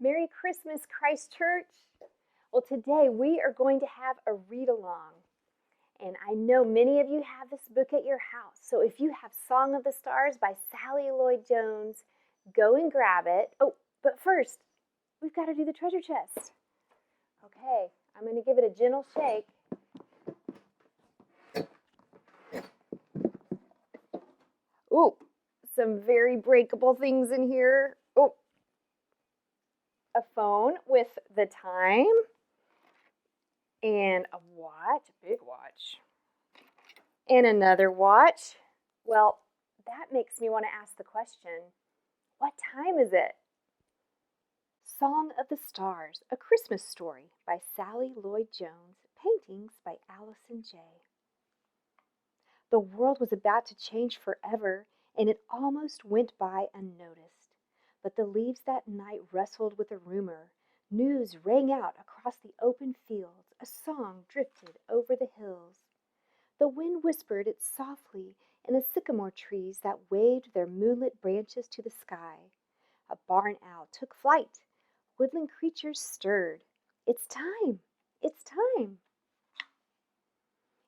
Merry Christmas, Christ Church. Well, today we are going to have a read along. And I know many of you have this book at your house. So if you have Song of the Stars by Sally Lloyd Jones, go and grab it. Oh, but first, we've got to do the treasure chest. Okay, I'm going to give it a gentle shake. Ooh, some very breakable things in here. Oh, a phone with the time and a watch, a big watch, and another watch. Well, that makes me want to ask the question, what time is it? Song of the Stars, A Christmas Story by Sally Lloyd Jones, paintings by Allison Jay. The world was about to change forever, and it almost went by unnoticed. But the leaves that night rustled with a rumor. News rang out across the open fields. A song drifted over the hills. The wind whispered it softly in the sycamore trees that waved their moonlit branches to the sky. A barn owl took flight. Woodland creatures stirred. It's time! It's time!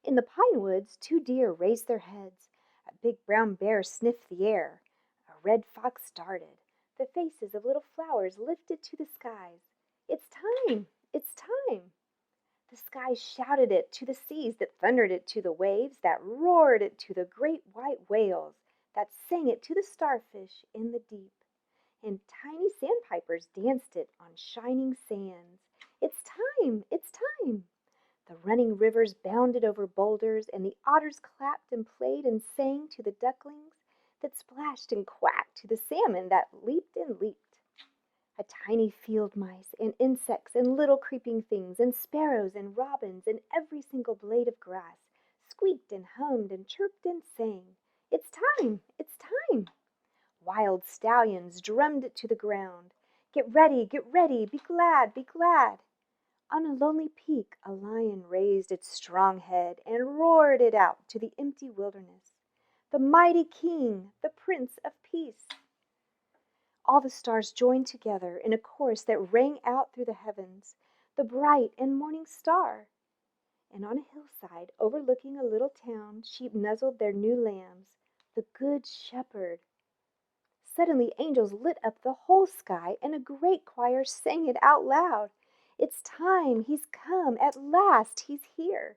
In the pine woods, 2 deer raised their heads. A big brown bear sniffed the air. A red fox darted. The faces of little flowers lifted to the skies. It's time! It's time! The skies shouted it to the seas, that thundered it to the waves, that roared it to the great white whales, that sang it to the starfish in the deep. And tiny sandpipers danced it on shining sands. It's time! It's time! The running rivers bounded over boulders, and the otters clapped and played and sang to the ducklings that splashed and quacked to the salmon that leaped and leaped. A tiny field mice and insects and little creeping things and sparrows and robins and every single blade of grass squeaked and hummed and chirped and sang. It's time! It's time! Wild stallions drummed it to the ground. Get ready, be glad, be glad. On a lonely peak a lion raised its strong head and roared it out to the empty wilderness. The mighty king, the Prince of Peace. All the stars joined together in a chorus that rang out through the heavens, the bright and morning star. And on a hillside overlooking a little town, sheep nuzzled their new lambs, the Good Shepherd. Suddenly angels lit up the whole sky, and a great choir sang it out loud. It's time, he's come, at last he's here.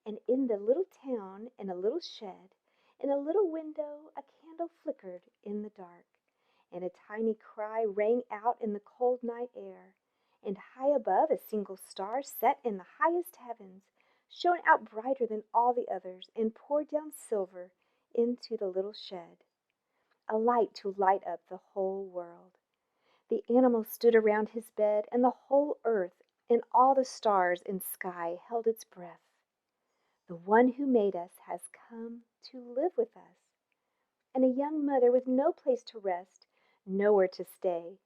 And in the little town, in a little shed, in a little window, a candle flickered in the dark, and a tiny cry rang out in the cold night air. And high above, a single star, set in the highest heavens, shone out brighter than all the others, and poured down silver into the little shed, a light to light up the whole world. The animals stood around his bed, and the whole earth and all the stars in sky held its breath. The one who made us has come to live with us. And a young mother with no place to rest, nowhere to stay,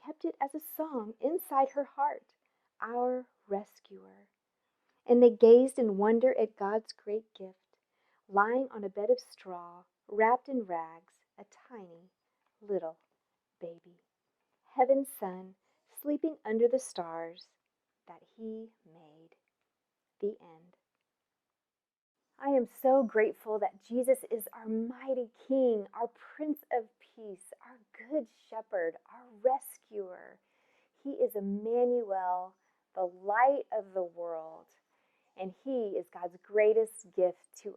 kept it as a song inside her heart, our rescuer. And they gazed in wonder at God's great gift, lying on a bed of straw, wrapped in rags, a tiny little baby. Heaven's son, sleeping under the stars that he made. The end. I am so grateful that Jesus is our mighty King, our Prince of Peace, our Good Shepherd, our rescuer. He is Emmanuel, the light of the world, and he is God's greatest gift to